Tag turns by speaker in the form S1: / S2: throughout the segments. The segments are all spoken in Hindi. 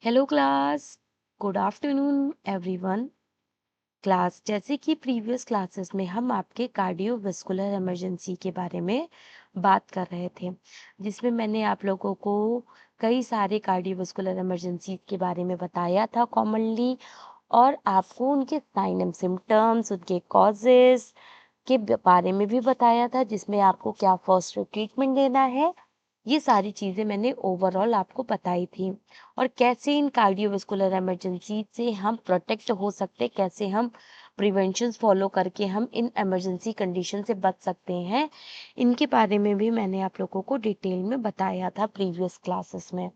S1: Hello class. Good afternoon everyone. Class, जैसे कि प्रीवियस क्लासेस में हम आपके कार्डियोवास्कुलर इमरजेंसी के बारे में बात कर रहे थे, जिसमें मैंने आप लोगों को कई सारे कार्डियोवास्कुलर इमरजेंसी के बारे में बताया था कॉमनली, और आपको उनके साइन एंड सिम्टम्स, उनके कॉजेस के बारे में भी बताया था, जिसमें आपको क्या फर्स्ट ट्रीटमेंट देना है। ये सारी चीज़ें मैंने ओवरऑल आपको बताई थी, और कैसे इन कार्डियोवास्कुलर इमरजेंसी से हम प्रोटेक्ट हो सकते, कैसे हम प्रिवेंशंस फॉलो करके हम इन इमरजेंसी कंडीशन से बच सकते हैं, इनके बारे में भी मैंने आप लोगों को डिटेल में बताया था प्रीवियस क्लासेस में,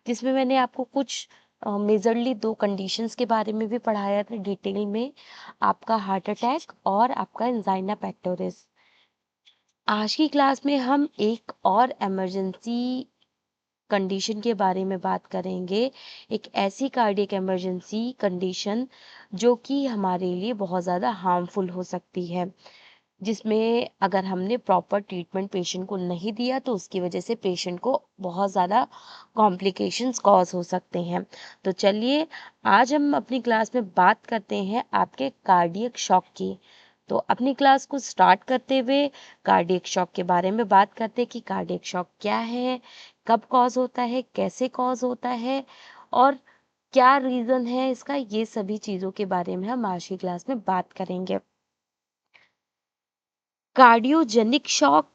S1: जिसमें मैंने आपको कुछ मेजरली दो कंडीशंस के बारे में भी पढ़ाया था डिटेल में, आपका हार्ट अटैक और आपका एंजाइना पेक्टोरिस। आज की क्लास में हम एक और इमरजेंसी कंडीशन के बारे में बात करेंगे, एक ऐसी कार्डियक इमरजेंसी कंडीशन जो कि हमारे लिए बहुत ज़्यादा हार्मफुल हो सकती है, जिसमें अगर हमने प्रॉपर ट्रीटमेंट पेशेंट को नहीं दिया तो उसकी वजह से पेशेंट को बहुत ज़्यादा कॉम्प्लिकेशंस कॉज हो सकते हैं। तो चलिए, आज हम अपनी क्लास में बात करते हैं आपके कार्डियक शॉक की। तो अपनी क्लास को स्टार्ट करते हुए कार्डियक शॉक के बारे में बात करते हैं कि कार्डियक शॉक क्या है, कब कॉज होता है, कैसे कॉज होता है, और क्या रीज़न है इसका। ये सभी चीज़ों के बारे में हम आज की क्लास में बात करेंगे। कार्डियोजेनिक शॉक,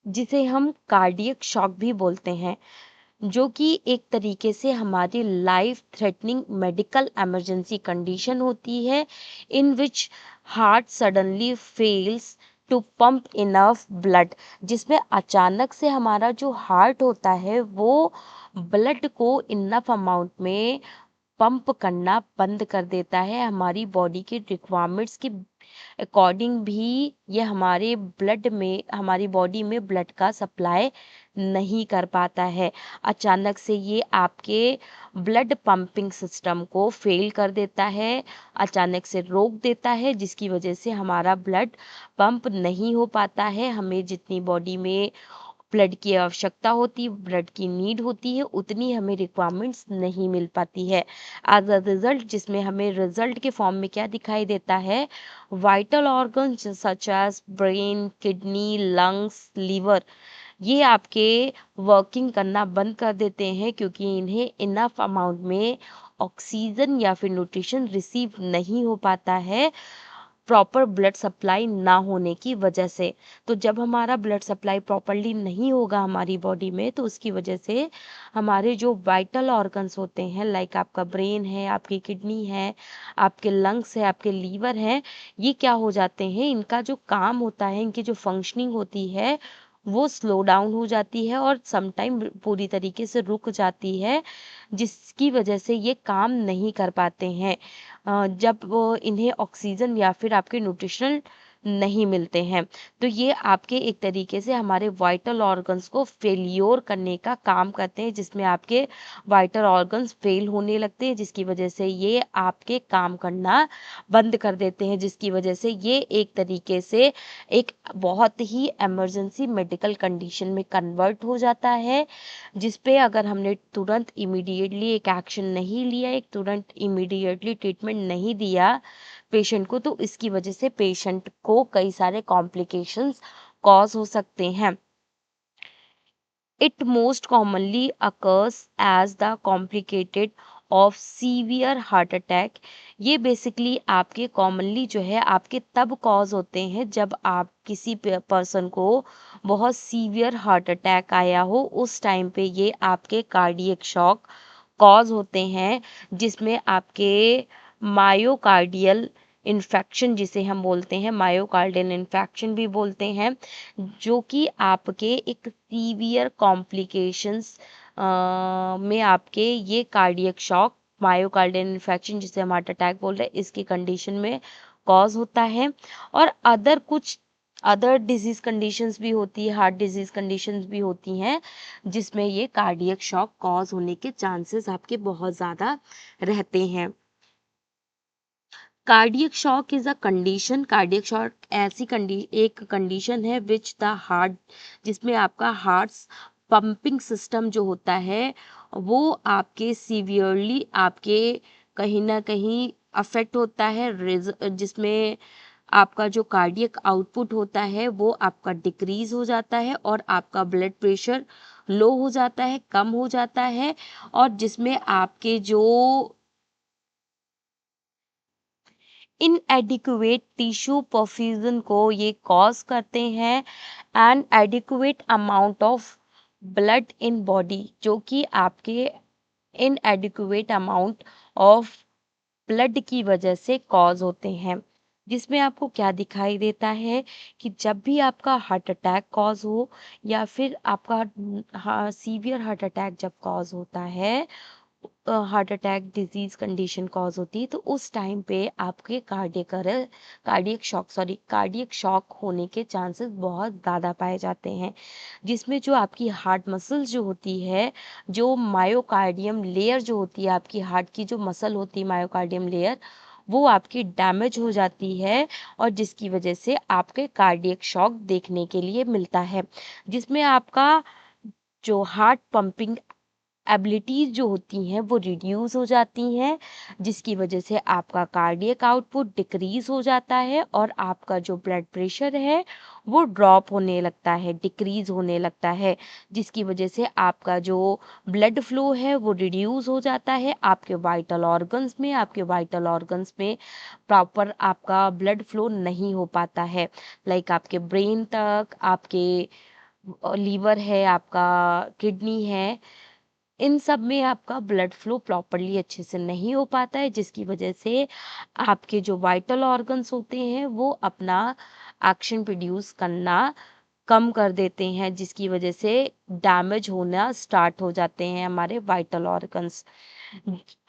S1: जिसे हम कार्डियक शॉक भी बोलते हैं, जो कि एक तरीके से हमारी life threatening medical emergency condition होती है, in which heart suddenly fails to pump enough blood, जिसमें अचानक से हमारा जो हार्ट होता है वो ब्लड को इनफ अमाउंट में पंप करना बंद कर देता है। हमारी बॉडी की रिक्वायरमेंट्स की अकॉर्डिंग भी ये हमारी बॉडी में ब्लड का सप्लाई नहीं कर पाता है। अचानक से ये आपके ब्लड पंपिंग सिस्टम को फेल कर देता है, अचानक से रोक देता है, जिसकी वजह से हमारा ब्लड पंप नहीं हो पाता है। हमें जितनी बॉडी में ब्लड की आवश्यकता होती है, ब्लड की नीड होती है, उतनी हमें रिक्वायरमेंट्स नहीं मिल पाती है। एज अ रिजल्ट, जिसमें हमें रिजल्ट के फॉर्म में क्या दिखाई देता है, vital organs such as brain, kidney, lungs, liver, ये आपके वर्किंग करना बंद कर देते हैं, क्योंकि इन्हें इनफ अमाउंट में ऑक्सीजन या फिर न्यूट्रिशन रिसीव नहीं हो पाता है, प्रॉपर ब्लड सप्लाई ना होने की वजह से। तो जब हमारा ब्लड सप्लाई प्रॉपरली नहीं होगा हमारी बॉडी में, तो उसकी वजह से हमारे जो वाइटल ऑर्गन्स होते हैं, लाइक आपका ब्रेन है, आपकी किडनी है, आपके लंग्स है, आपके लीवर है, ये क्या हो जाते हैं, इनका जो काम होता है, इनकी जो फंक्शनिंग होती है, वो स्लो डाउन हो जाती है और समटाइम पूरी तरीके से रुक जाती है, जिसकी वजह से ये काम नहीं कर पाते हैं जब वो इन्हें ऑक्सीजन या फिर आपके न्यूट्रिशनल नहीं मिलते हैं। तो ये आपके एक तरीके से हमारे वाइटल ऑर्गन्स को फेल्योर करने का काम करते हैं, जिसमें आपके वाइटल ऑर्गन्स फेल होने लगते हैं, जिसकी वजह से ये आपके काम करना बंद कर देते हैं, जिसकी वजह से ये एक तरीके से एक बहुत ही इमरजेंसी मेडिकल कंडीशन में कन्वर्ट हो जाता है, जिस पे अगर हमने तुरंत इमीडिएटली एक एक्शन नहीं लिया, एक तुरंत इमीडिएटली ट्रीटमेंट नहीं दिया पेशेंट को, तो इसकी वजह से पेशेंट को कई सारे कॉम्प्लिकेशंस कॉज हो सकते हैं। It most commonly occurs as the complicated of severe heart attack। ये बेसिकली आपके कॉमनली जो है आपके तब कॉज होते हैं जब आप किसी पर्सन को बहुत सीवियर हार्ट अटैक आया हो, उस टाइम पे ये आपके कार्डियक शॉक कॉज होते हैं, जिसमें आपके मायोकार्डियल इन्फेक्शन, जिसे हम बोलते हैं मायोकार्डियल इन्फेक्शन भी बोलते हैं, जो कि आपके एक सीवियर कॉम्प्लिकेशंस में आपके ये कार्डियक शॉक, मायोकार्डियल इन्फेक्शन, जिसे हम हार्ट अटैक बोल रहे हैं, इसकी कंडीशन में कॉज होता है। और अदर डिजीज कंडीशंस भी होती है, हार्ट डिजीज कंडीशंस भी होती हैं, जिसमें ये कार्डियक शॉक कॉज होने के चांसेस आपके बहुत ज़्यादा रहते हैं। Cardiac shock is a condition, cardiac shock एक कंडीशन है विच द हार्ट, जिसमें आपका हार्ट पंपिंग सिस्टम जो होता है वो आपके सीवियरली आपके कहीं ना कहीं अफेक्ट होता है, जिसमें आपका जो कार्डियक आउटपुट होता है वो आपका डिक्रीज हो जाता है और आपका ब्लड प्रेशर लो हो जाता है, कम हो जाता है, और जिसमें आपके जो इनएडिक्वेट टिश्यू परफ्यूजन को ये कॉज करते हैं, and adequate amount of blood in body, जो कि आपके इनएडिक्वेट अमाउंट ऑफ ब्लड की वजह से कॉज होते हैं। जिसमें आपको क्या दिखाई देता है कि जब भी आपका हार्ट अटैक कॉज हो या फिर आपका सीवियर हार्ट अटैक जब कॉज होता है, heart attack disease condition cause होती है, तो उस टाइम पे आपके कार्डियक शॉक होने के चांसेस बहुत ज़्यादा पाए जाते हैं। जिसमें जो आपकी हार्ट मसल्स जो होती है, जो मायोकार्डियम लेयर जो होती है, आपकी हार्ट की जो मसल होती है मायोकार्डियम लेयर, वो आपकी डैमेज हो जाती है, और जिसकी वजह से आपके कार्डियक शॉक देखने के लिए मिलता है। जिसमें आपका जो हार्ट पंपिंग एबिलिटीज जो होती हैं वो रिड्यूस हो जाती हैं, जिसकी वजह से आपका कार्डियक आउटपुट डिक्रीज हो जाता है और आपका जो ब्लड प्रेशर है वो ड्रॉप होने लगता है, डिक्रीज होने लगता है, जिसकी वजह से आपका जो ब्लड फ्लो है वो रिड्यूस हो जाता है आपके वाइटल ऑर्गन्स में प्रॉपर आपका ब्लड फ्लो नहीं हो पाता है, लाइक आपके ब्रेन तक, आपके लीवर है, आपका किडनी है, इन सब में आपका ब्लड फ्लो प्रॉपरली अच्छे से नहीं हो पाता है, जिसकी वजह से आपके जो वाइटल ऑर्गन्स होते हैं वो अपना एक्शन प्रोड्यूस करना कम कर देते हैं, जिसकी वजह से डैमेज होना स्टार्ट हो जाते हैं हमारे वाइटल ऑर्गन्स।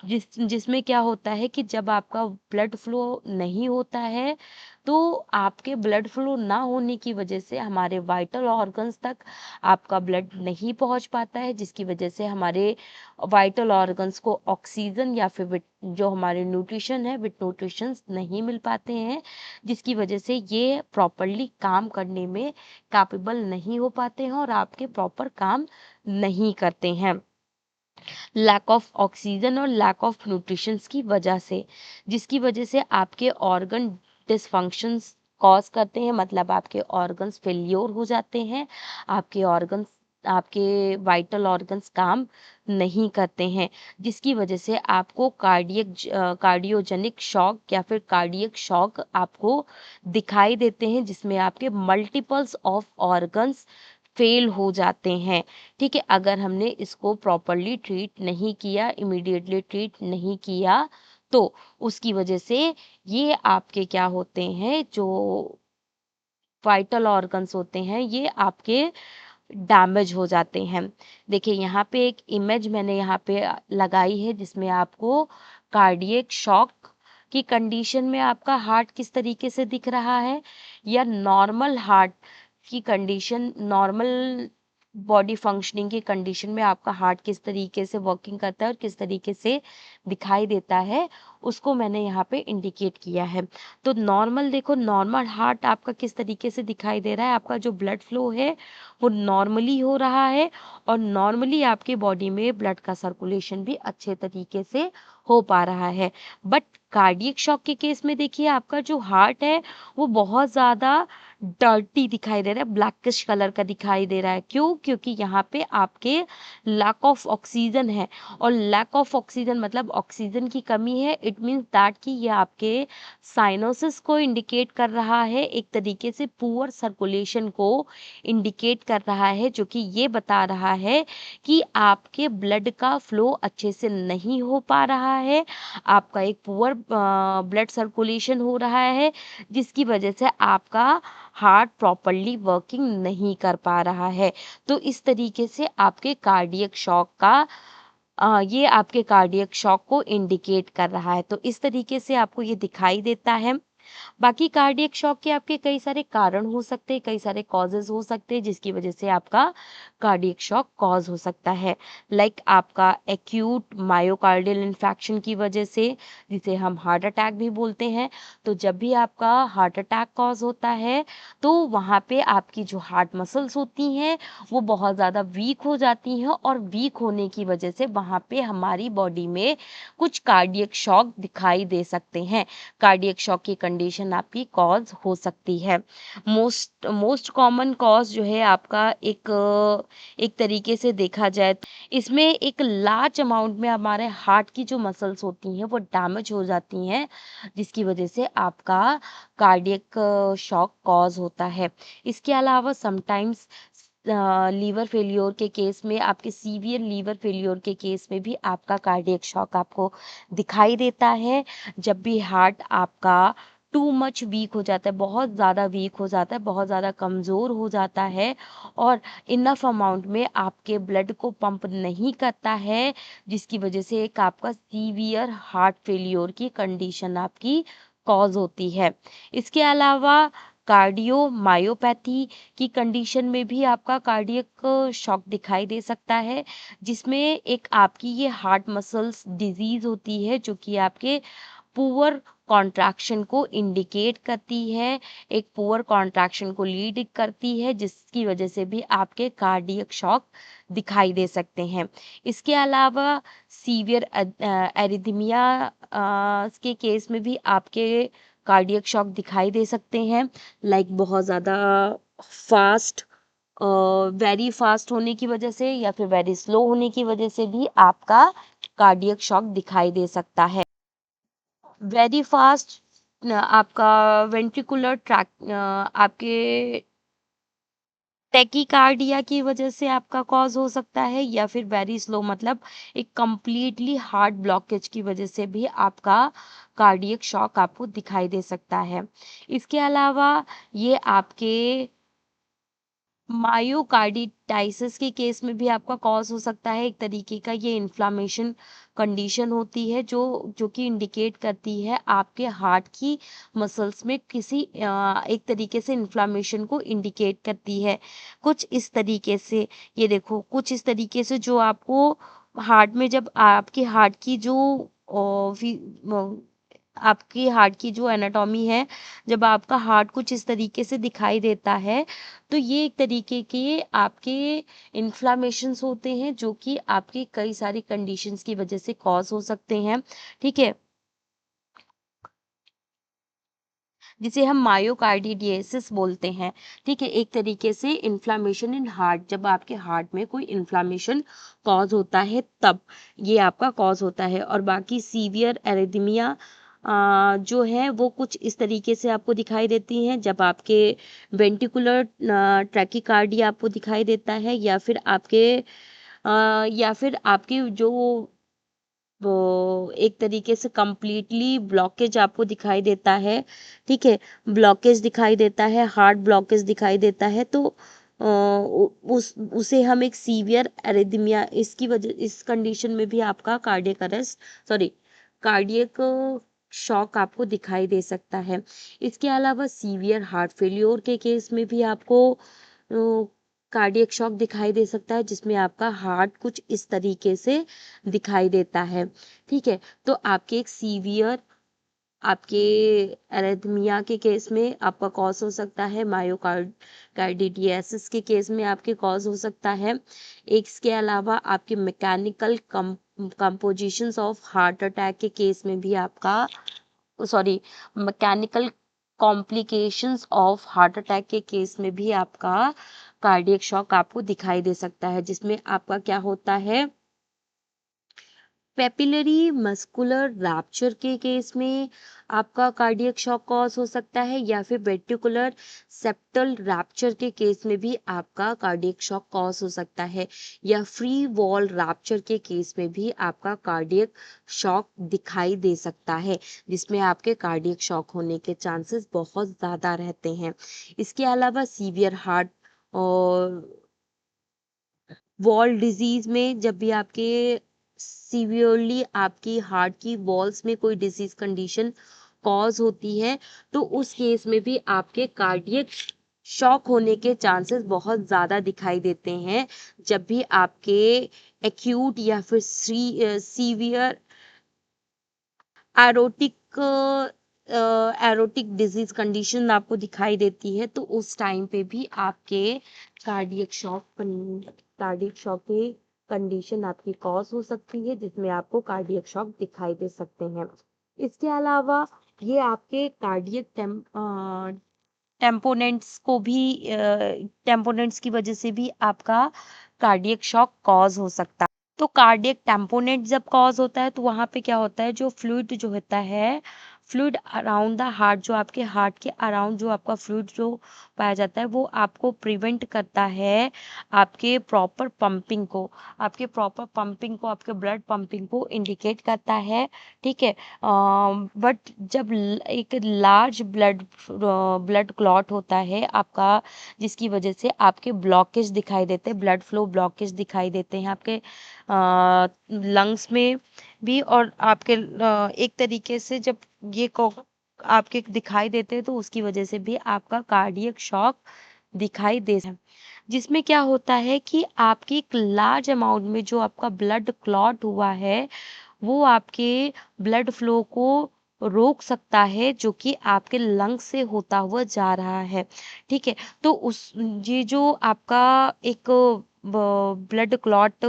S1: जिसमें क्या होता है कि जब आपका ब्लड फ्लो नहीं होता है, तो आपके ब्लड फ्लो ना होने की वजह से हमारे वाइटल ऑर्गन्स तक आपका ब्लड नहीं पहुंच पाता है, जिसकी वजह से हमारे वाइटल ऑर्गन्स को ऑक्सीजन या फिर जो हमारे न्यूट्रिशन है विद न्यूट्रिशंस नहीं मिल पाते हैं, जिसकी वजह से ये प्रॉपरली काम करने में कैपेबल नहीं हो पाते हैं और आपके प्रॉपर काम नहीं करते हैं, लैक ऑफ ऑक्सीजन और लैक ऑफ न्यूट्रिशंस की वजह से, जिसकी वजह से आपके ऑर्गन डिसफंक्शंस कॉज करते हैं, मतलब आपके ऑर्गन्स फेल्योर हो जाते हैं, आपके वाइटल ऑर्गन्स काम नहीं करते हैं, जिसकी वजह से आपको कार्डियोजेनिक शॉक या फिर कार्डियक शॉक आपको दिखाई देते हैं, जिसमें आपके मल्टीपल्स ऑफ ऑर्गन्स फेल हो जाते हैं। ठीक है, अगर हमने इसको प्रॉपरली ट्रीट नहीं किया, इमीडिएटली ट्रीट नहीं किया, तो उसकी वजह से ये आपके क्या होते हैं, जो वाइटल ऑर्गन्स होते हैं ये आपके डैमेज हो जाते हैं। देखिए यहाँ पे एक इमेज मैंने यहाँ पे लगाई है, जिसमें आपको कार्डियक शॉक की कंडीशन में आपका हार्ट किस तरीके से दिख रहा है, या नॉर्मल हार्ट की कंडीशन, नॉर्मल बॉडी फंक्शनिंग की कंडीशन में आपका हार्ट किस तरीके से वर्किंग करता है और किस तरीके से दिखाई देता है, उसको मैंने यहाँ पे इंडिकेट किया है। तो नॉर्मल देखो, नॉर्मल हार्ट आपका किस तरीके से दिखाई दे रहा है, आपका जो ब्लड फ्लो है वो नॉर्मली हो रहा है, और नॉर्मली आपके बॉडी में ब्लड का सर्कुलेशन भी अच्छे तरीके से हो पा रहा है। बट कार्डियक शॉक के केस में देखिए आपका जो हार्ट है वो बहुत ज़्यादा डर्टी दिखाई दे रहा है, ब्लैकिश कलर का दिखाई दे रहा है। क्यों? क्योंकि यहाँ पे आपके लैक ऑफ ऑक्सीजन है, और लैक ऑफ ऑक्सीजन मतलब ऑक्सीजन की कमी है। इट मीन्स दैट कि ये आपके साइनोसिस को इंडिकेट कर रहा है, एक तरीके से पुअर सर्कुलेशन को इंडिकेट कर रहा है, जो कि ये बता रहा है कि आपके ब्लड का फ्लो अच्छे से नहीं हो पा रहा है, आपका एक पुअर ब्लड सर्कुलेशन हो रहा है, जिसकी वजह से आपका हार्ट प्रॉपरली वर्किंग नहीं कर पा रहा है। तो इस तरीके से आपके कार्डियक शॉक का ये आपके कार्डियक शॉक को इंडिकेट कर रहा है। तो इस तरीके से आपको ये दिखाई देता है। बाकी कार्डियक शॉक के आपके कई सारे कारण हो सकते हैं, कई सारे कॉजेज़ हो सकते हैं जिसकी वजह से आपका कार्डियक शॉक कॉज़ हो सकता है। लाइक आपका एक्यूट मायोकार्डियल इन्फेक्शन की वजह से, जिसे हम हार्ट अटैक भी बोलते हैं। तो जब भी आपका हार्ट अटैक कॉज़ होता है, तो वहाँ पे आपकी जो हार्ट मसल्स होती हैं, वो बहुत ज़्यादा वीक हो जाती हैं और वीक होने की वजह से वहाँ पे हमारी बॉडी में कुछ कार्डियक शॉक दिखाई दे सकते हैं। कार्डियक शॉक की कंडीशन आपकी कॉज हो सकती है। मोस्ट मोस्ट कॉमन कॉज जो है आपका एक तरीके से देखा जाए, इसमें एक लार्ज अमाउंट में हमारे हार्ट की जो मसल्स होती हैं वो डैमेज हो जाती हैं, जिसकी वजह से आपका कार्डियक शॉक कॉज होता है। इसके अलावा समटाइम्स लीवर फेल्योर के केस में, आपके सीवियर लीवर फेल्योर के केस में भी आपका कार्डियक शॉक आपको दिखाई देता है। जब भी हार्ट आपका टू मच वीक हो जाता है, बहुत ज़्यादा वीक हो जाता है, बहुत ज़्यादा कमज़ोर हो जाता है और इनफ अमाउंट में आपके ब्लड को पंप नहीं करता है, जिसकी वजह से एक आपका सीवियर हार्ट फेल्योर की कंडीशन आपकी कॉज होती है। इसके अलावा कार्डियोमायोपैथी की कंडीशन में भी आपका कार्डियक शॉक दिखाई दे सकता है, जिसमें एक आपकी ये हार्ट मसल्स डिजीज होती है जो कि आपके पुअर कॉन्ट्रैक्शन को इंडिकेट करती है, एक पुअर कॉन्ट्रैक्शन को लीड करती है, जिसकी वजह से भी आपके कार्डियक शॉक दिखाई दे सकते हैं। इसके अलावा सीवियर एरिथमिया के केस में भी आपके कार्डियक शॉक दिखाई दे सकते हैं। लाइक बहुत ज़्यादा फास्ट वेरी फास्ट होने की वजह से या फिर वेरी स्लो होने की वजह से भी आपका कार्डियक शॉक दिखाई दे सकता है। वेरी फास्ट आपका वेंट्रिकुलर ट्रैक आपके टैकीकार्डिया की वजह से आपका कॉज हो सकता है, या फिर वेरी स्लो मतलब एक कंप्लीटली हार्ट ब्लॉकेज की वजह से भी आपका कार्डियक शॉक आपको दिखाई दे सकता है। इसके अलावा ये आपके मायोकार्डिटाइसिस के केस में भी आपका कॉज हो सकता है। एक तरीके का ये इन्फ्लामेशन कंडीशन होती है जो जो कि इंडिकेट करती है आपके हार्ट की मसल्स में किसी एक तरीके से इन्फ्लामेशन को इंडिकेट करती है। कुछ इस तरीके से, ये देखो कुछ इस तरीके से जो आपको हार्ट में, जब आपके हार्ट की जो आपकी हार्ट की जो एनाटॉमी है, जब आपका हार्ट कुछ इस तरीके से दिखाई देता है, तो ये एक तरीके के आपके इन्फ्लामेशंस होते हैं जो कि आपकी कई सारी कंडीशंस की वजह से कॉज हो सकते हैं। ठीक है, जिसे हम मायोकार्डिडियसिस बोलते हैं। ठीक है, एक तरीके से इन्फ्लामेशन इन हार्ट, जब आपके हार्ट में कोई इन्फ्लामेशन कॉज होता है तब ये आपका कॉज होता है। और बाकी सीवियर एरिथमिया जो है वो कुछ इस तरीके से आपको दिखाई देती हैं, जब आपके वेंटिकुलर ट्रैकिकार्डिया आपको दिखाई देता है, या फिर आपकी जो वो एक तरीके से कंप्लीटली ब्लॉकेज आपको दिखाई देता है। ठीक है, ब्लॉकेज दिखाई देता है, हार्ट ब्लॉकेज दिखाई देता है, तो उसे हम एक सीवियर एरिथमिया, इसकी वजह, इस कंडीशन में भी आपका cardiac arrest, sorry, cardiac shock आपको दिखाई दे सकता है। इसके अलावा सीवियर हार्ट फेल्योर के केस में भी आपको कार्डियक शॉक दिखाई दे सकता है, जिसमें आपका हार्ट कुछ इस तरीके से दिखाई देता है। ठीक है, तो आपके एक सीवियर आपके एरिथमिया के केस में आपका कॉज हो सकता है, मायोकार्डिडियासिस के केस में आपके कॉज हो सकता है। इसके अलावा आपके mechanical compositions of heart attack के केस में भी आपका, sorry, mechanical complications of heart attack के केस में भी आपका कार्डियक शॉक आपको दिखाई दे सकता है, जिसमें आपका क्या होता है, पेपिलरी मस्कुलर रैप्चर के केस में आपका कार्डियक शॉक कॉज हो सकता है, या फिर वेंट्रिकुलर सेप्टल रैप्चर के केस में भी आपका कार्डियक शॉक कॉज हो सकता है, या फ्री वॉल रैप्चर के केस में भी आपका कार्डियक शॉक दिखाई दे सकता है, जिसमें आपके कार्डियक शॉक होने के चांसेस बहुत ज़्यादा रहते हैं। इसके अलावा सीवियर हार्ट और वॉल डिजीज में, जब भी आपके सीवियरली आपकी हार्ट की वॉल्स में कोई डिजीज कंडीशन कॉज होती है, तो उस केस में भी आपके कार्डियक शॉक होने के चांसेस बहुत ज़्यादा दिखाई देते हैं, जब भी आपके एक्यूट या फिर severe aortic aortic disease condition आपको दिखाई देती है, तो उस टाइम पे भी आपके कार्डियक शॉक की कंडीशन आपकी कॉज हो सकती है, जिसमें आपको कार्डियक शॉक दिखाई दे सकते हैं। इसके अलावा ये आपके कार्डियक टेम्पोनेंट्स को भी टेम्पोनेंट्स की वजह से भी आपका कार्डियक शॉक कॉज हो सकता है। तो कार्डियक टेम्पोनेंट जब कॉज होता है तो वहां पे क्या होता है, जो फ्लूइड जो होता है, फ्लूइड अराउंड द हार्ट, जो आपके हार्ट के अराउंड जो आपका फ्लूइड जो पाया जाता है, वो आपको प्रिवेंट करता है आपके प्रॉपर पंपिंग को, आपके ब्लड पंपिंग को इंडिकेट करता है। ठीक है। बट जब एक लार्ज ब्लड क्लॉट होता है आपका, जिसकी वजह से आपके ब्लॉकेज दिखाई देते हैं, ब्लड फ्लो ब्लॉकेज दिखाई देते हैं आपके लंग्स में भी, और आपके एक तरीके से जब ये आपके दिखाई देते हैं, तो उसकी वजह से भी आपका कार्डियक शॉक दिखाई दे सकता है, जिसमें क्या होता है कि आपकी एक लार्ज अमाउंट में जो आपका ब्लड क्लॉट हुआ है, वो आपके ब्लड फ्लो को रोक सकता है, जो कि आपके लंग से होता हुआ जा रहा है। ठीक है। तो उस ये जो आपका एक ब्लड क्लॉट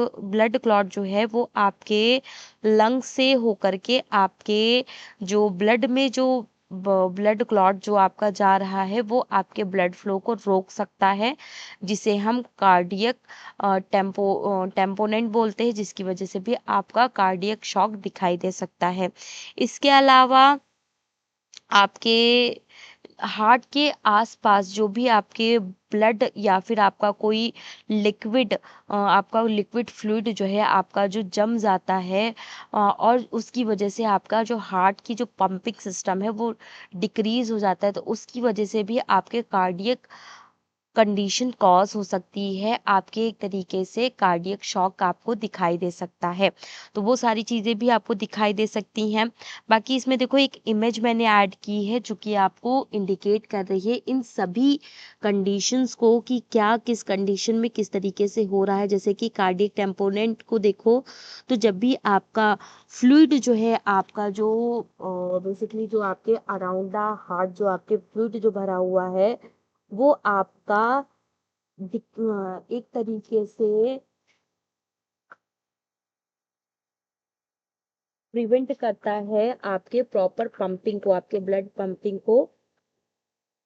S1: जो है, वो आपके लंग से होकर के आपके जो ब्लड में जो ब्लड क्लॉट जो आपका जा रहा है, वो आपके ब्लड फ्लो को रोक सकता है, जिसे हम कार्डियक टेम्पोनेंट बोलते हैं, जिसकी वजह से भी आपका कार्डियक शॉक दिखाई दे सकता है। इसके अलावा आपके हार्ट के आसपास जो भी आपके ब्लड या फिर आपका लिक्विड फ्लूइड जो है आपका जो जम जाता है, और उसकी वजह से आपका जो हार्ट की जो पंपिंग सिस्टम है वो डिक्रीज हो जाता है, तो उसकी वजह से भी आपके कार्डियक कंडीशन कॉज हो सकती है, आपके एक तरीके से कार्डियक शॉक आपको दिखाई दे सकता है। तो वो सारी चीज़ें भी आपको दिखाई दे सकती हैं। बाकी इसमें देखो एक इमेज मैंने ऐड की है, जो कि आपको इंडिकेट कर रही है इन सभी कंडीशंस को, कि क्या किस कंडीशन में किस तरीके से हो रहा है। जैसे कि कार्डियक टेम्पोनेंट को देखो, तो जब भी आपका फ्लूइड जो है, आपका जो बेसिकली जो आपके अराउंड द हार्ट जो आपके फ्लूइड जो भरा हुआ है, वो आपका एक तरीके से प्रिवेंट करता है आपके प्रॉपर पंपिंग को, आपके ब्लड पंपिंग को,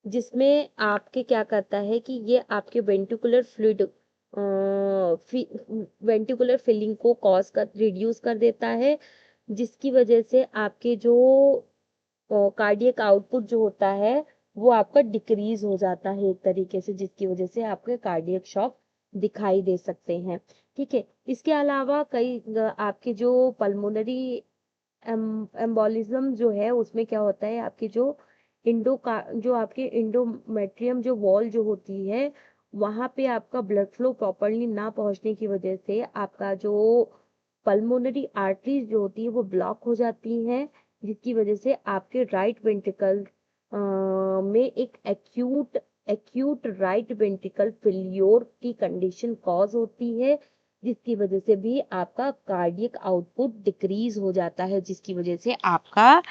S1: जिसमें आपके क्या करता है कि ये आपके वेंटिकुलर फिलिंग को रिड्यूस कर देता है, जिसकी वजह से आपके जो कार्डियक आउटपुट जो होता है, वो आपका डिक्रीज हो जाता है एक तरीके से, जिसकी वजह से आपके कार्डियक शॉक दिखाई दे सकते हैं। ठीक है। इसके अलावा आपके जो पल्मोनरी एम्बोलिज्म जो है, उसमें क्या होता है, आपकी जो आपके इंडोमेट्रियम जो वॉल जो होती है, वहां पे आपका ब्लड फ्लो प्रॉपरली ना पहुंचने की वजह से आपका जो पल्मोनरी आर्टरीज जो होती है वो ब्लॉक हो जाती हैं, जिसकी वजह से आपके राइट वेंट्रिकल में एक एक्यूट राइट वेंट्रिकल फेल्योर की कंडीशन कॉज होती है, जिसकी वजह से भी आपका कार्डियक आउटपुट डिक्रीज हो जाता है, जिसकी वजह से आपका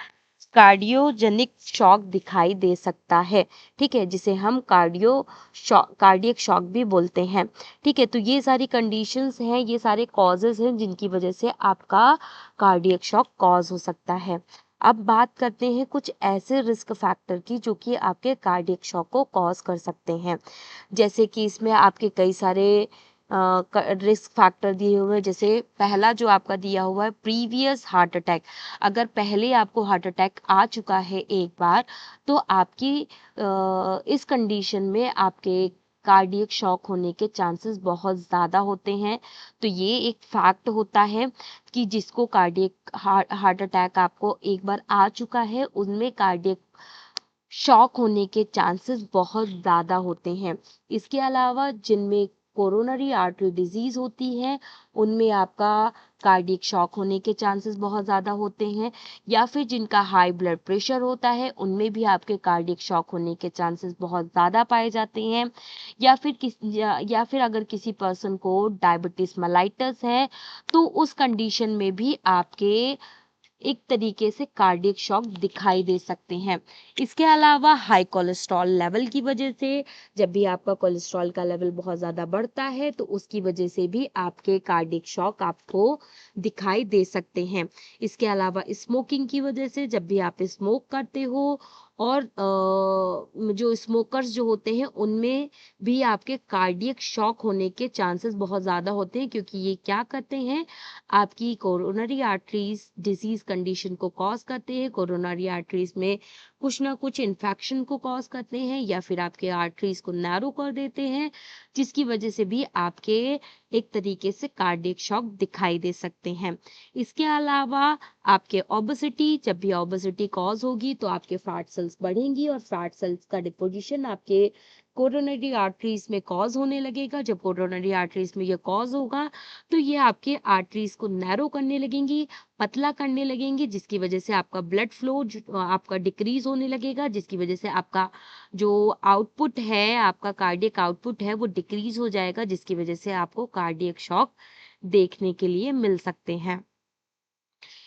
S1: कार्डियोजेनिक शॉक दिखाई दे सकता है। ठीक है, जिसे हम कार्डियक शॉक भी बोलते हैं। ठीक है। तो ये सारी कंडीशंस हैं, ये सारे कॉजेज हैं, जिनकी वजह से आपका कार्डियक शॉक कॉज हो सकता है। अब बात करते हैं कुछ ऐसे रिस्क फैक्टर की, जो कि आपके कार्डियक शॉक को कॉज कर सकते हैं। जैसे कि इसमें आपके कई सारे रिस्क फैक्टर दिए हुए हैं। जैसे पहला जो आपका दिया हुआ है, प्रीवियस हार्ट अटैक। अगर पहले आपको हार्ट अटैक आ चुका है एक बार, तो आपकी इस कंडीशन में आपके कार्डियक शॉक होने के चांसेस बहुत ज़्यादा होते हैं। तो ये एक फैक्ट होता है कि जिसको कार्डियक हार्ट अटैक आपको एक बार आ चुका है, उनमें कार्डियक शॉक होने के चांसेस बहुत ज़्यादा होते हैं। इसके अलावा जिनमें कोरोनरी आर्टरी डिजीज होती है उनमें आपका कार्डियक शॉक होने के चांसेस बहुत ज़्यादा होते हैं, या फिर जिनका हाई ब्लड प्रेशर होता है उनमें भी आपके कार्डियक शॉक होने के चांसेस बहुत ज़्यादा पाए जाते हैं, या फिर अगर किसी पर्सन को डायबिटीज मेलाइटस है तो उस कंडीशन में भी आपके एक तरीके से कार्डियक शॉक दिखाई दे सकते हैं। इसके अलावा हाई कोलेस्ट्रॉल लेवल की वजह से, जब भी आपका कोलेस्ट्रॉल का लेवल बहुत ज़्यादा बढ़ता है तो उसकी वजह से भी आपके कार्डियक शॉक आपको दिखाई दे सकते हैं। इसके अलावा स्मोकिंग की वजह से, जब भी आप स्मोक करते हो और जो स्मोकर्स जो होते हैं उनमें भी आपके कार्डियक शॉक होने के चांसेस बहुत ज़्यादा होते हैं, क्योंकि ये क्या करते हैं, आपकी कोरोनरी आर्टरीज डिजीज कंडीशन को कॉज करते हैं। कोरोनरी आर्टरीज में कुछ ना कुछ इन्फेक्शन को कॉज करते हैं या फिर आपके आर्टरीज को नैरो कर देते हैं, जिसकी वजह से भी आपके एक तरीके से कार्डियक शॉक दिखाई दे सकते हैं। इसके अलावा आपके ओबेसिटी, जब भी ओबेसिटी कॉज होगी तो आपके फैट सेल्स बढ़ेंगी और फैट सेल्स का डिपोजिशन आपके कोरोनरी आर्टरीज में कॉज होने लगेगा। जब कोरोनरी आर्टरीज में ये कॉज होगा तो ये आपके आर्टरीज को नैरो करने लगेंगी, पतला करने लगेंगी, जिसकी वजह से आपका ब्लड फ्लो आपका डिक्रीज होने लगेगा, जिसकी वजह से आपका जो आउटपुट है, आपका कार्डियक आउटपुट है वो डिक्रीज हो जाएगा, जिसकी वजह से आपको कार्डियक शॉक देखने के लिए मिल सकते हैं।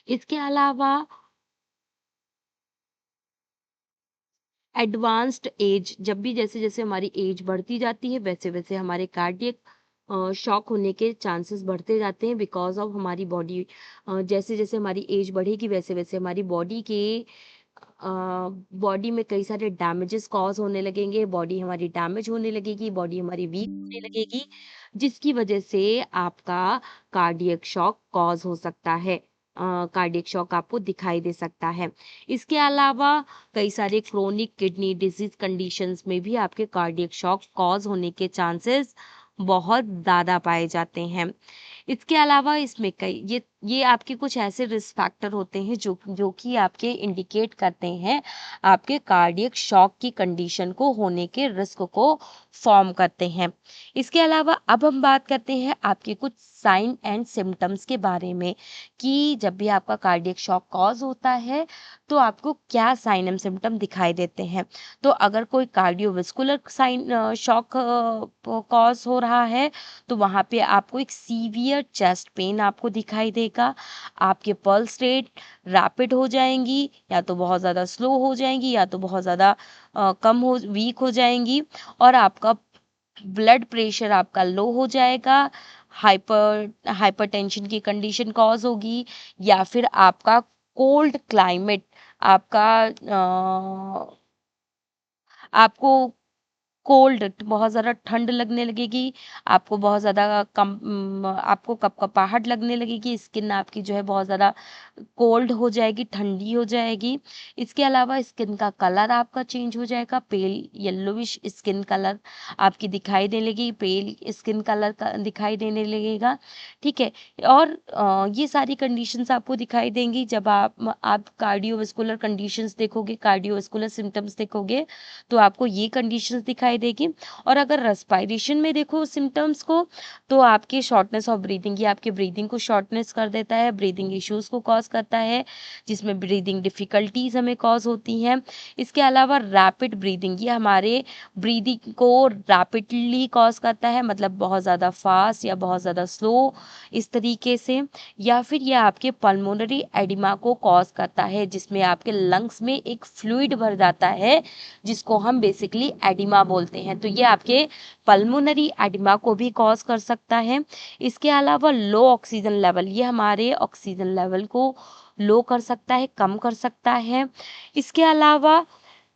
S1: इसके अलावा एडवांस्ड एज, जब भी जैसे जैसे हमारी एज बढ़ती जाती है वैसे वैसे हमारे कार्डियक शॉक होने के चांसेस बढ़ते जाते हैं, बिकॉज ऑफ हमारी बॉडी, जैसे जैसे हमारी एज बढ़ेगी वैसे वैसे हमारी बॉडी में कई सारे डैमेजेस कॉज होने लगेंगे, बॉडी हमारी डैमेज होने लगेगी, बॉडी हमारी वीक होने लगेगी, जिसकी वजह से आपका कार्डियक शॉक कॉज हो सकता है, कार्डियक शॉक आपको दिखाई दे सकता है। इसके अलावा कई सारे क्रोनिक किडनी डिजीज कंडीशंस में भी आपके कार्डियक शॉक कॉज होने के चांसेस बहुत ज़्यादा पाए जाते हैं। इसके अलावा इसमें कई ये आपके कुछ ऐसे रिस्क फैक्टर होते हैं जो कि आपके इंडिकेट करते हैं, आपके कार्डियक शॉक की कंडीशन को होने के रिस्क को फॉर्म करते हैं। इसके अलावा अब हम बात करते हैं आपके कुछ साइन एंड सिम्टम्स के बारे में, कि जब भी आपका कार्डियक शॉक कॉज होता है तो आपको क्या साइन एंड सिम्टम दिखाई देते हैं। तो अगर कोई कार्डियोवास्कुलर साइन शॉक कॉज हो रहा है तो वहाँ पे आपको एक सीवियर चेस्ट पेन आपको दिखाई देगा, आपके पल्स रेट रैपिड हो जाएंगी, या तो बहुत ज़्यादा स्लो हो जाएंगी या तो बहुत ज़्यादा कम हो वीक हो जाएंगी, और आपका ब्लड प्रेशर आपका लो हो जाएगा, हाइपरटेंशन की कंडीशन कॉज होगी, या फिर आपका कोल्ड क्लाइमेट, आपका आपको कोल्ड बहुत ज़्यादा ठंड लगने लगेगी, आपको बहुत ज़्यादा आपको कपकपाहट लगने लगेगी, स्किन आपकी जो है बहुत ज़्यादा कोल्ड हो जाएगी, ठंडी हो जाएगी। इसके अलावा स्किन का कलर आपका चेंज हो जाएगा, पेल येलोविश स्किन कलर आपकी दिखाई देने लगेगी, पेल स्किन कलर का दिखाई देने लगेगा, ठीक है। और ये सारी कंडीशंस आपको दिखाई देंगी जब आप कार्डियोवास्कुलर कंडीशंस देखोगे, कार्डियोवास्कुलर सिम्टम्स देखोगे तो आपको ये कंडीशंस दिखाई देगी। और अगर रेस्पिरेशन में देखो सिम्टम्स को, तो आपकी शॉर्टनेस ऑफ ब्रीदिंग, ये आपके ब्रीदिंग को शॉर्टनेस कर देता है, ब्रीदिंग इश्यूज को कॉज करता है, जिसमें ब्रीदिंग डिफिकल्टीज हमें कॉज होती हैं। इसके अलावा रैपिड ब्रीदिंग, ये हमारे ब्रीदिंग को रैपिडली कॉज करता है, मतलब बहुत ज़्यादा फास्ट या बहुत ज़्यादा स्लो इस तरीके से, या फिर ये आपके पल्मोनरी एडिमा को कॉज करता है, जिसमें आपके लंग्स में एक फ्लूइड भर जाता है जिसको हम बेसिकली एडिमा बोलते हैं, तो ये आपके पल्मोनरी एडिमा को भी कॉज कर सकता है। इसके अलावा लो ऑक्सीजन लेवल, ये हमारे ऑक्सीजन लेवल को लो कर सकता है, कम कर सकता है। इसके अलावा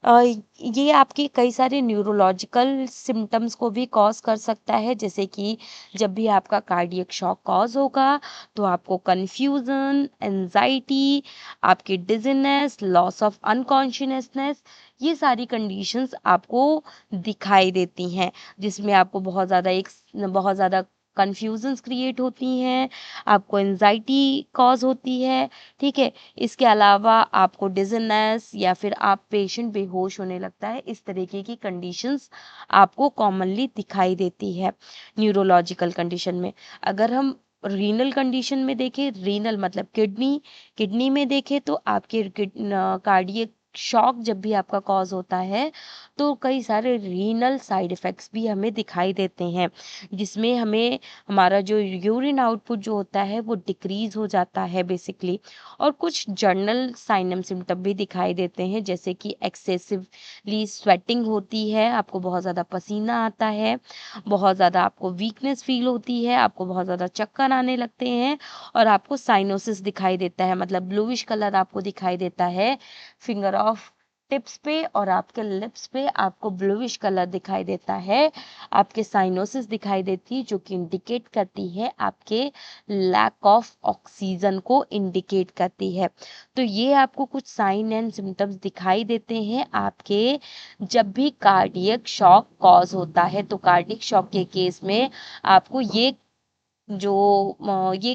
S1: अ, ये आपके कई सारे न्यूरोलॉजिकल सिम्टम्स को भी कॉज कर सकता है, जैसे कि जब भी आपका कार्डियक शॉक कॉज होगा तो आपको कन्फ्यूजन, एंजाइटी, आपकी डिजीनेस, लॉस ऑफ अनकॉन्शियसनेस, ये सारी कंडीशंस आपको दिखाई देती हैं, जिसमें आपको बहुत ज़्यादा कन्फ्यूजन्स क्रिएट होती हैं, आपको एंजाइटी कॉज होती है, ठीक है। इसके अलावा आपको डिजनेस या फिर आप पेशेंट बेहोश होने लगता है, इस तरीके की कंडीशंस आपको कॉमनली दिखाई देती है न्यूरोलॉजिकल कंडीशन में। अगर हम रीनल कंडीशन में देखें, रीनल मतलब किडनी, किडनी में देखें तो आपके कार्डियक शॉक जब भी आपका कॉज होता है तो कई सारे रीनल साइड इफेक्ट्स भी हमें दिखाई देते हैं, जिसमें हमें हमारा जो यूरिन आउटपुट जो होता है वो डिक्रीज हो जाता है बेसिकली। और कुछ जर्नल साइन एंड सिम्टम भी दिखाई देते हैं, जैसे कि एक्सेसिवली स्वेटिंग होती है, आपको बहुत ज़्यादा पसीना आता है, बहुत ज़्यादा आपको वीकनेस फील होती है, आपको बहुत ज़्यादा चक्कर आने लगते हैं, और आपको साइनोसिस दिखाई देता है, मतलब ब्लूइश कलर आपको दिखाई देता है फिंगर ऑफ टिप्स पे, और आपके लिप्स पे आपको ब्लूइश कलर दिखाई देता है, आपके साइनोसिस दिखाई देती है, जो कि इंडिकेट करती है आपके लैक ऑफ ऑक्सीजन को इंडिकेट करती है। तो ये आपको कुछ साइन एंड सिम्टम्स दिखाई देते हैं आपके जब भी कार्डियक शॉक कॉज होता है। तो कार्डियक शॉक के केस में आपको ये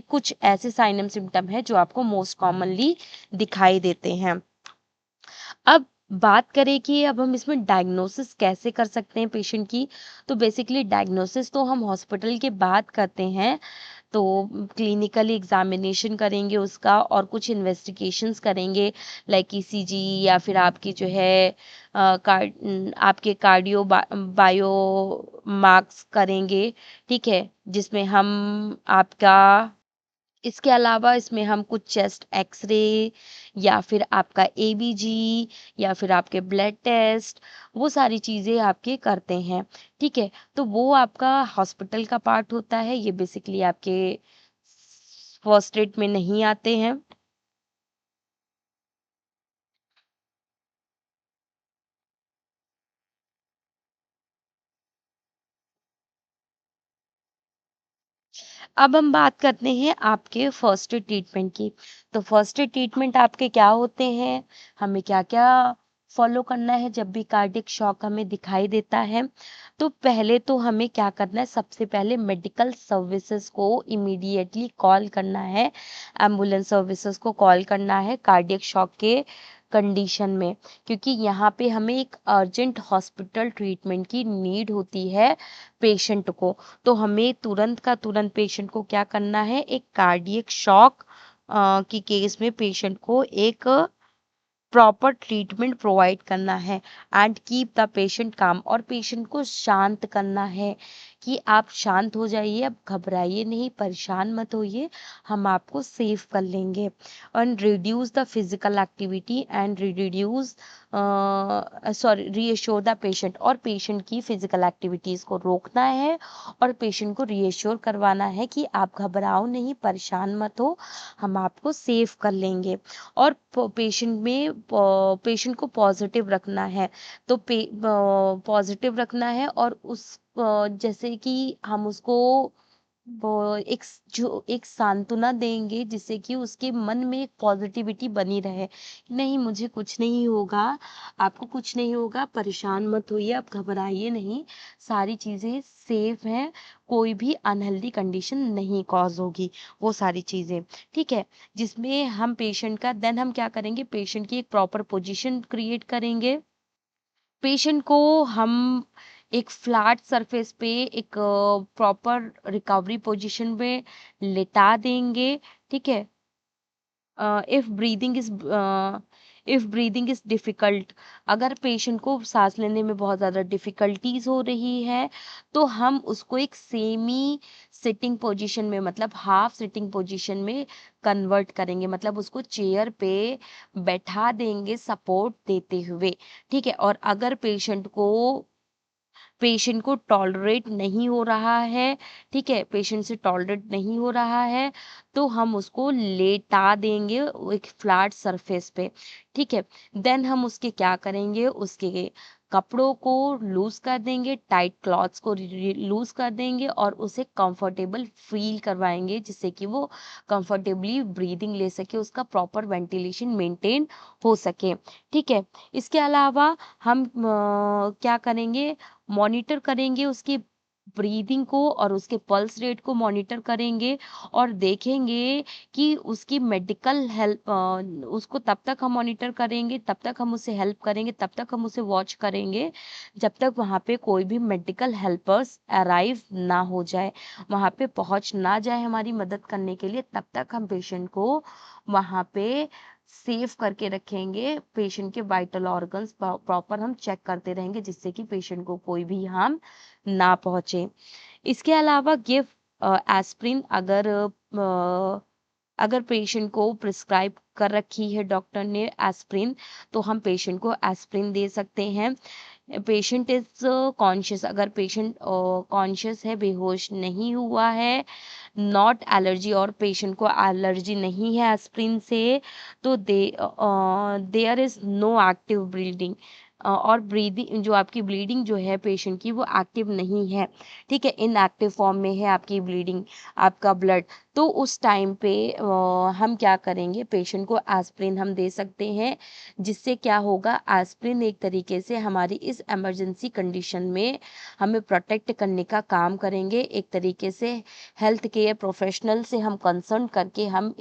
S1: कुछ ऐसे साइन एंड सिम्टम है जो आपको मोस्ट कॉमनली दिखाई देते हैं। अब बात करें कि अब हम इसमें डायग्नोसिस कैसे कर सकते हैं पेशेंट की, तो बेसिकली डायग्नोसिस तो हम हॉस्पिटल के बाद करते हैं। तो क्लिनिकली एग्जामिनेशन करेंगे उसका, और कुछ इन्वेस्टिगेशंस करेंगे, लाइक ईसीजी, या फिर आपकी जो है आपके कार्डियो बायो मार्क्स करेंगे, ठीक है, जिसमें हम आपका इसके अलावा इसमें हम कुछ चेस्ट एक्सरे, या फिर आपका एबीजी, या फिर आपके ब्लड टेस्ट, वो सारी चीज़ें आपके करते हैं, ठीक है। तो वो आपका हॉस्पिटल का पार्ट होता है, ये बेसिकली आपके फर्स्ट एड में नहीं आते हैं। अब हम बात करते हैं आपके फर्स्ट एड ट्रीटमेंट की। तो फर्स्ट एड ट्रीटमेंट आपके क्या होते हैं, हमें क्या क्या फॉलो करना है जब भी कार्डियक शॉक हमें दिखाई देता है। तो पहले तो हमें क्या करना है, सबसे पहले मेडिकल सर्विसेज को इमीडिएटली कॉल करना है, एम्बुलेंस सर्विसेज को कॉल करना है कार्डियक शॉक के कंडीशन में, क्योंकि यहाँ पे हमें एक अर्जेंट हॉस्पिटल ट्रीटमेंट की नीड होती है पेशेंट को। तो हमें तुरंत का तुरंत पेशेंट को क्या करना है, एक कार्डियक शॉक की केस में पेशेंट को एक प्रॉपर ट्रीटमेंट प्रोवाइड करना है, एंड कीप द पेशेंट काम, और पेशेंट को शांत करना है कि आप शांत हो जाइए, अब घबराइए नहीं, परेशान मत होइए, हम आपको सेव कर लेंगे। And reduce the physical activity and reduce sorry reassure the patient, और पेशेंट की फिजिकल एक्टिविटीज को रोकना है, और पेशेंट को रीअश्योर करवाना है कि आप घबराओ नहीं, परेशान मत हो, हम आपको सेव कर लेंगे। और पेशेंट को पॉजिटिव रखना है। तो पॉजिटिव रखना है, और जैसे कि हम उसको जो एक सांत्वना देंगे, जिससे कि उसके मन में एक पॉजिटिविटी बनी रहे, नहीं मुझे कुछ नहीं होगा, आपको कुछ नहीं होगा, परेशान मत होइए, आप घबराइए नहीं, सारी चीजें सेफ हैं, कोई भी अनहेल्दी कंडीशन नहीं कॉज होगी, वो सारी चीजें, ठीक है। जिसमें हम पेशेंट का देन हम क्या करेंगे, पेशेंट की एक प्रॉपर पोजीशन क्रिएट करेंगे, पेशेंट को हम एक फ्लैट सरफेस पे एक प्रॉपर रिकवरी पोजीशन में लेटा देंगे, ठीक है। If breathing is if breathing is difficult, अगर पेशेंट को सांस लेने में बहुत ज़्यादा डिफिकल्टीज हो रही है, तो हम उसको एक सेमी सिटिंग पोजीशन में, मतलब हाफ सिटिंग पोजीशन में कन्वर्ट करेंगे, मतलब उसको चेयर पे बैठा देंगे सपोर्ट देते हुए, ठीक है। और अगर पेशेंट को टॉलरेट नहीं हो रहा है, ठीक है, पेशेंट से टॉलरेट नहीं हो रहा है, तो हम उसको लेटा देंगे एक फ्लैट सरफेस पे, ठीक है। देन हम उसके क्या करेंगे, उसके कपड़ों को लूज कर देंगे, टाइट क्लॉथ्स को लूज कर देंगे, और उसे कंफर्टेबल फील करवाएंगे, जिससे कि वो कंफर्टेबली ब्रीदिंग ले सके, उसका प्रॉपर वेंटिलेशन मेंटेन हो सके, ठीक है। इसके अलावा हम क्या करेंगे, मॉनिटर करेंगे उसकी ब्रीदिंग को और उसके पल्स रेट को मॉनिटर करेंगे और देखेंगे कि उसकी मेडिकल हेल्प, उसको तब तक हम मॉनिटर करेंगे, तब तक हम उसे हेल्प करेंगे, तब तक हम उसे वॉच करेंगे जब तक वहाँ पे कोई भी मेडिकल हेल्पर्स अराइव ना हो जाए, वहाँ पे पहुँच ना जाए हमारी मदद करने के लिए, तब तक हम पेशेंट को वहाँ पे सेफ करके रखेंगे। पेशेंट के वाइटल ऑर्गन्स प्रॉपर हम चेक करते रहेंगे जिससे कि पेशेंट को कोई भी हार्म ना पहुंचे। इसके अलावा गिव एस्प्रिन, अगर पेशेंट को प्रिस्क्राइब कर रखी है डॉक्टर ने एस्प्रिन, तो हम पेशेंट को एस्प्रिन दे सकते हैं। पेशेंट इज कॉन्शियस, अगर पेशेंट कॉन्शियस है, बेहोश नहीं हुआ है, नॉट एलर्जी और पेशेंट को एलर्जी नहीं है एस्प्रिन से, तो there is no active bleeding, और ब्रीदिंग जो आपकी ब्लीडिंग जो है पेशेंट की वो एक्टिव नहीं है, ठीक है, इनएक्टिव फॉर्म में है आपकी ब्लीडिंग, आपका ब्लड, तो उस टाइम पे हम क्या करेंगे, पेशेंट को एस्प्रिन हम दे सकते हैं। जिससे क्या होगा, एस्प्रिन एक तरीके से हमारी इस इमरजेंसी कंडीशन में हमें प्रोटेक्ट करने का काम करेंगे। एक तरीके से हेल्थ केयर प्रोफेशनल से हम कंसर्न करके हम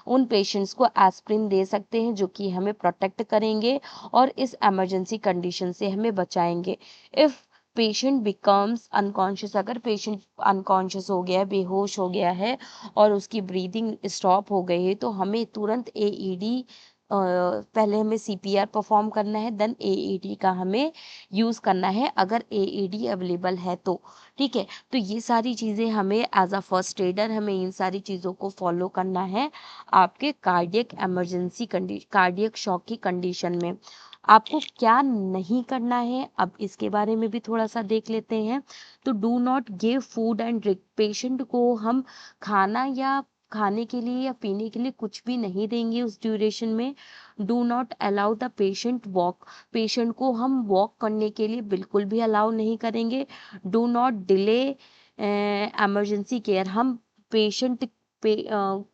S1: उन पेशेंट्स को एस्प्रिन दे सकते हैं जो कि हमें प्रोटेक्ट करेंगे और इस इमरजेंसी कंडीशन से हमें बचाएंगे। इफ़ पेशेंट बिकम्स अनकॉन्शियस, अगर पेशेंट अनकॉन्शियस हो गया है, बेहोश हो गया है और उसकी ब्रीदिंग स्टॉप हो गई है, तो हमें तुरंत एईडी, पहले हमें सीपीआर परफॉर्म करना है, देन एईडी का हमें यूज़ करना है अगर एईडी अवेलेबल है तो, ठीक है। तो ये सारी चीज़ें हमें एज अ फर्स्ट एडर हमें इन सारी चीज़ों को फॉलो करना है आपके कार्डियक इमरजेंसी कार्डियक शॉक की कंडीशन में। आपको क्या नहीं करना है, अब इसके बारे में भी थोड़ा सा देख लेते हैं। तो do not give food and drink, patient को हम खाना या खाने के लिए या पीने के लिए कुछ भी नहीं देंगे उस ड्यूरेशन में। Do not allow the patient walk, patient को हम वॉक करने के लिए बिल्कुल भी अलाउ नहीं करेंगे। Do not delay emergency care, हम पेशेंट पे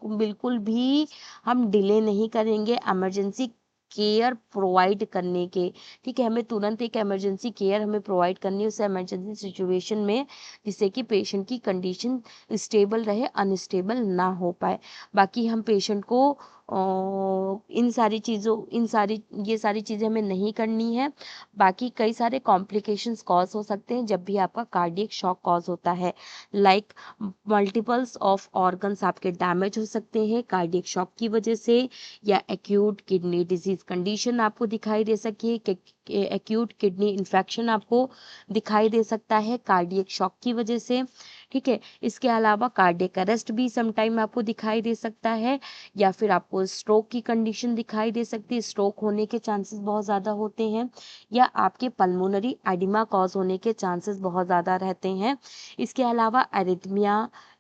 S1: बिल्कुल भी हम डिले नहीं करेंगे इमरजेंसी केयर प्रोवाइड करने के, ठीक है। हमें तुरंत एक इमरजेंसी केयर हमें प्रोवाइड करनी है उस इमरजेंसी सिचुएशन में, जिससे कि पेशेंट की कंडीशन स्टेबल रहे, अनस्टेबल ना हो पाए। बाकी हम पेशेंट को ये सारी चीज़ें हमें नहीं करनी है। बाकी कई सारे कॉम्प्लिकेशंस कॉज हो सकते हैं जब भी आपका कार्डियक शॉक कॉज होता है, लाइक मल्टीपल्स ऑफ ऑर्गन्स आपके डैमेज हो सकते हैं कार्डियक शॉक की वजह से, या एक्यूट किडनी डिजीज कंडीशन आपको दिखाई दे सके, एक्यूट किडनी इन्फेक्शन आपको दिखाई दे सकता है कार्डियक शॉक की वजह से, ठीक है। इसके अलावा कार्डियक अरेस्ट भी समटाइम आपको दिखाई दे सकता है, या फिर आपको स्ट्रोक की कंडीशन दिखाई दे सकती है, स्ट्रोक होने के चांसेस बहुत ज़्यादा होते हैं, या आपके पल्मोनरी एडिमा कॉज होने के चांसेस बहुत ज़्यादा रहते हैं। इसके अलावा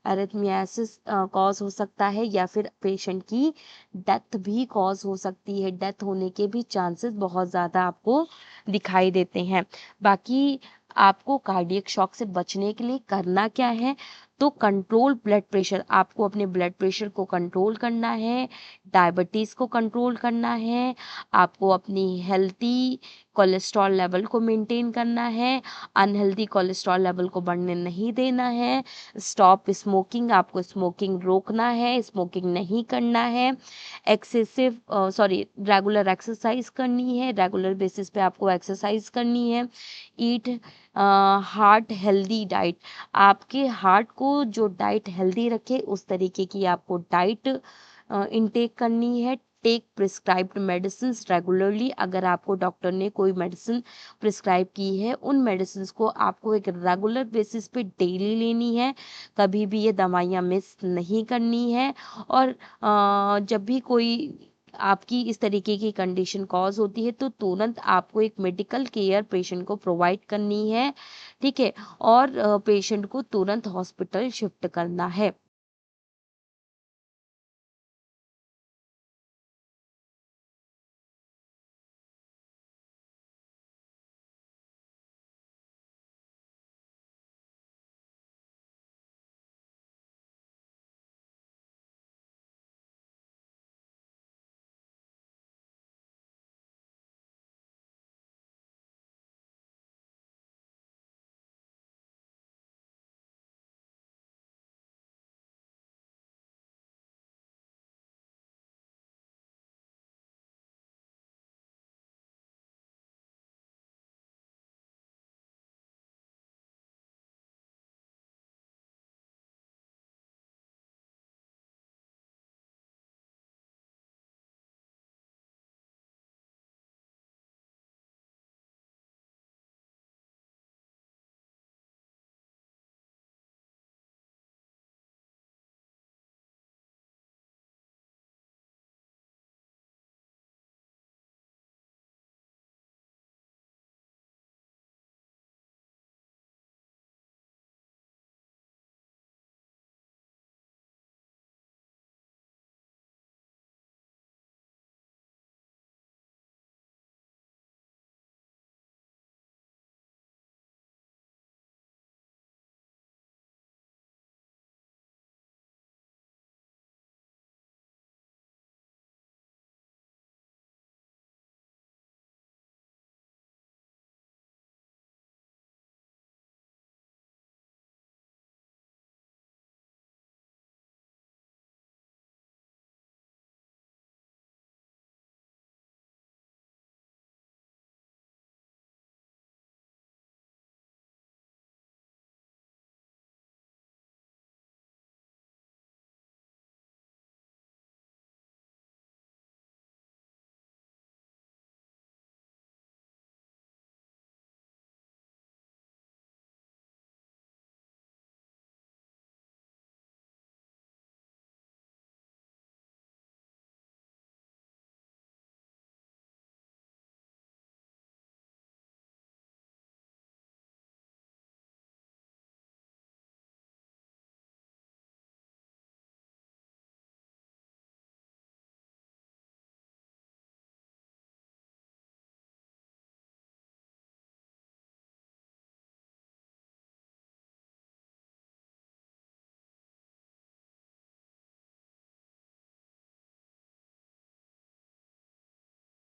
S1: अरिथमियासिस कॉज हो सकता है, या फिर पेशेंट की डेथ भी कॉज हो सकती है, डेथ होने के भी चांसेस बहुत ज़्यादा आपको दिखाई देते हैं। बाकी आपको कार्डियक शॉक से बचने के लिए करना क्या है, तो कंट्रोल ब्लड प्रेशर, आपको अपने ब्लड प्रेशर को कंट्रोल करना है, डायबिटीज़ को कंट्रोल करना है, आपको अपनी हेल्थी कोलेस्ट्रॉल लेवल को मेंटेन करना है, अनहेल्दी कोलेस्ट्रॉल लेवल को बढ़ने नहीं देना है, स्टॉप स्मोकिंग, आपको स्मोकिंग रोकना है, स्मोकिंग नहीं करना है, रेगुलर एक्सरसाइज करनी है, रेगुलर बेसिस पे आपको एक्सरसाइज करनी है, ईट हार्ट हेल्दी डाइट, आपके हार्ट को जो डाइट हेल्दी रखे उस तरीके की आपको डाइट इनटेक करनी है। टेक प्रिस्क्राइब्ड मेडिसिन रेगुलरली, अगर आपको डॉक्टर ने कोई मेडिसिन प्रिस्क्राइब की है उन मेडिसिन को आपको एक रेगुलर बेसिस पे डेली लेनी है, कभी भी ये दवाइयाँ मिस नहीं करनी है। और जब भी कोई आपकी इस तरीके की कंडीशन कॉज होती है तो तुरंत आपको एक मेडिकल केयर पेशेंट को प्रोवाइड करनी है, ठीक है, और पेशेंट को तुरंत हॉस्पिटल शिफ्ट करना है।